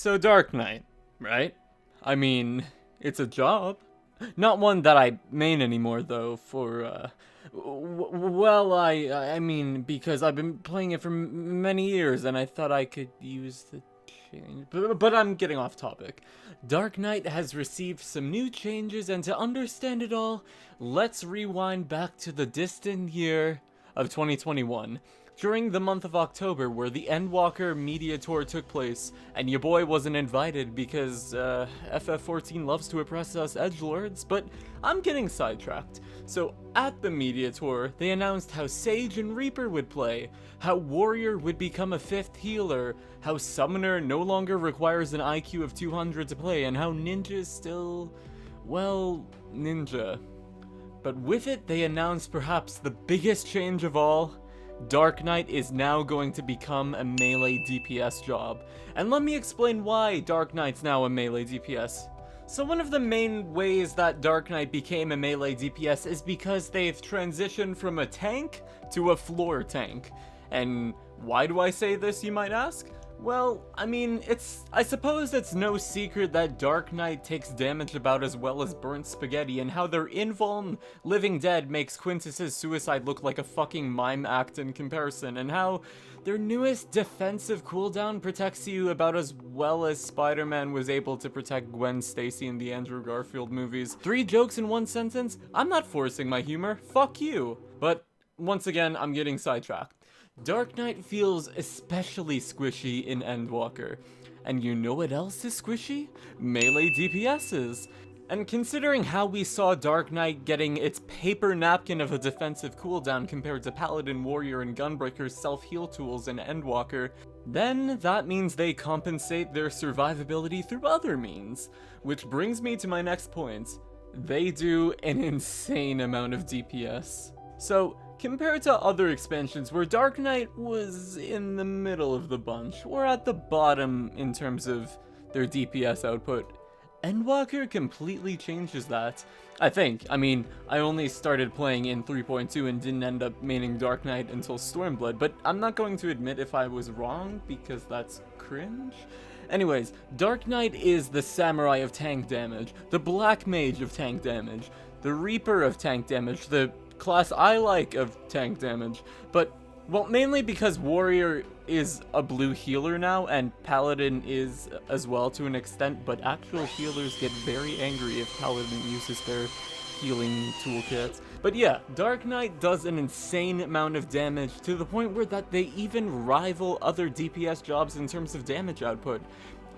So Dark Knight, right? I mean, it's a job. Not one that I main anymore though, I mean, because I've been playing it for many years and I thought I could use the change. But I'm getting off topic. Dark Knight has received some new changes, and to understand it all, let's rewind back to the distant year of 2021. During the month of October, where the Endwalker media tour took place, and your boy wasn't invited because FF14 loves to oppress us edgelords, but I'm getting sidetracked. So at the media tour, they announced how Sage and Reaper would play, how Warrior would become a 5th healer, how Summoner no longer requires an IQ of 200 to play, and how Ninja is still, well, Ninja. But with it, they announced perhaps the biggest change of all. Dark Knight is now going to become a Melee DPS job. And let me explain why Dark Knight's now a Melee DPS. So one of the main ways that Dark Knight became a Melee DPS is because they've transitioned from a tank to a floor tank. And why do I say this, you might ask? Well, I mean, I suppose it's no secret that Dark Knight takes damage about as well as burnt spaghetti, and how their invuln Living Dead makes Quintus's suicide look like a fucking mime act in comparison, and how their newest defensive cooldown protects you about as well as Spider-Man was able to protect Gwen Stacy in the Andrew Garfield movies. 3 jokes in one sentence? I'm not forcing my humor, fuck you. But once again, I'm getting sidetracked. Dark Knight feels especially squishy in Endwalker. And you know what else is squishy? Melee DPSs. And considering how we saw Dark Knight getting its paper napkin of a defensive cooldown compared to Paladin, Warrior, and Gunbreaker's self-heal tools in Endwalker, then that means they compensate their survivability through other means. Which brings me to my next point. They do an insane amount of DPS. So, compared to other expansions where Dark Knight was in the middle of the bunch, or at the bottom in terms of their DPS output, Endwalker completely changes that. I mean, I only started playing in 3.2 and didn't end up maining Dark Knight until Stormblood, but I'm not going to admit if I was wrong, because that's cringe. Anyways, Dark Knight is the Samurai of tank damage, the Black Mage of tank damage, the Reaper of tank damage, the class I like of tank damage, but, well, mainly because Warrior is a blue healer now, and Paladin is as well to an extent, but actual healers get very angry if Paladin uses their healing toolkits. But yeah, Dark Knight does an insane amount of damage to the point where that they even rival other DPS jobs in terms of damage output.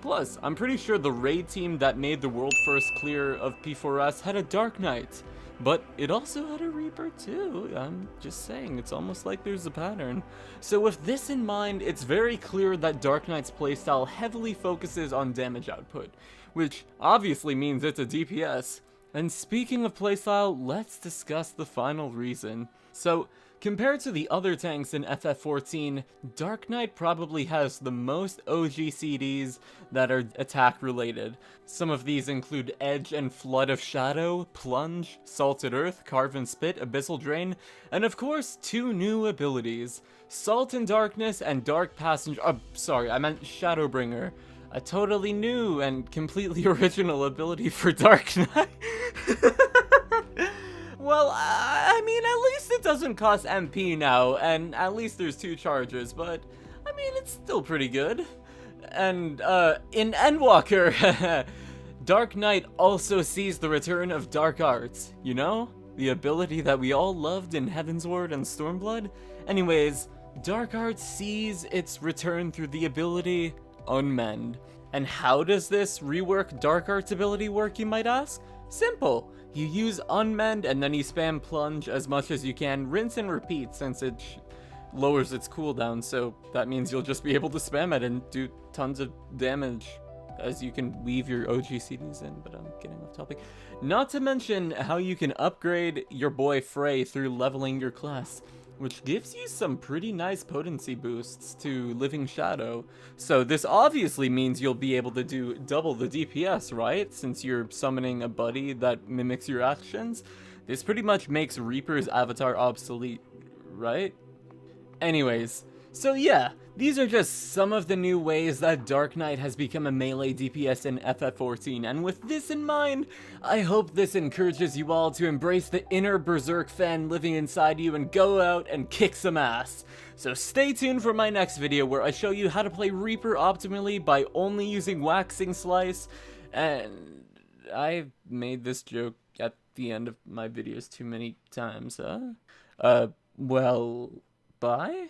Plus, I'm pretty sure the raid team that made the world first clear of P4S had a Dark Knight. But it also had a Reaper too. I'm just saying, it's almost like there's a pattern. So with this in mind, it's very clear that Dark Knight's playstyle heavily focuses on damage output, which obviously means it's a DPS. And speaking of playstyle, let's discuss the final reason. So, compared to the other tanks in FF14, Dark Knight probably has the most OG CDs that are attack related. Some of these include Edge and Flood of Shadow, Plunge, Salted Earth, Carve and Spit, Abyssal Drain, and of course 2 new abilities, Salt and Darkness and Dark Passenger, I meant Shadowbringer. A totally new and completely original ability for Dark Knight. Well, I mean, at least it doesn't cost MP now, and at least there's 2 charges, but, I mean, it's still pretty good. And, in Endwalker, Dark Knight also sees the return of Dark Arts, you know? The ability that we all loved in Heavensward and Stormblood? Anyways, Dark Arts sees its return through the ability Unmend. And how does this rework Dark Arts ability work, you might ask? Simple. You use Unmend and then you spam Plunge as much as you can, rinse and repeat since it lowers its cooldown, so that means you'll just be able to spam it and do tons of damage as you can weave your OG CDs in, but I'm getting off topic. Not to mention how you can upgrade your boy Frey through leveling your class, which gives you some pretty nice potency boosts to Living Shadow. So this obviously means you'll be able to do double the DPS, right? Since you're summoning a buddy that mimics your actions. This pretty much makes Reaper's avatar obsolete, right? Anyways, so yeah, These are just some of the new ways that Dark Knight has become a melee DPS in FF14, and with this in mind, I hope this encourages you all to embrace the inner Berserk fan living inside you and go out and kick some ass. So stay tuned for my next video where I show you how to play Reaper optimally by only using Waxing Slice, and I've made this joke at the end of my videos too many times, well, bye?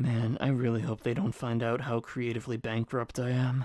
Man, I really hope they don't find out how creatively bankrupt I am.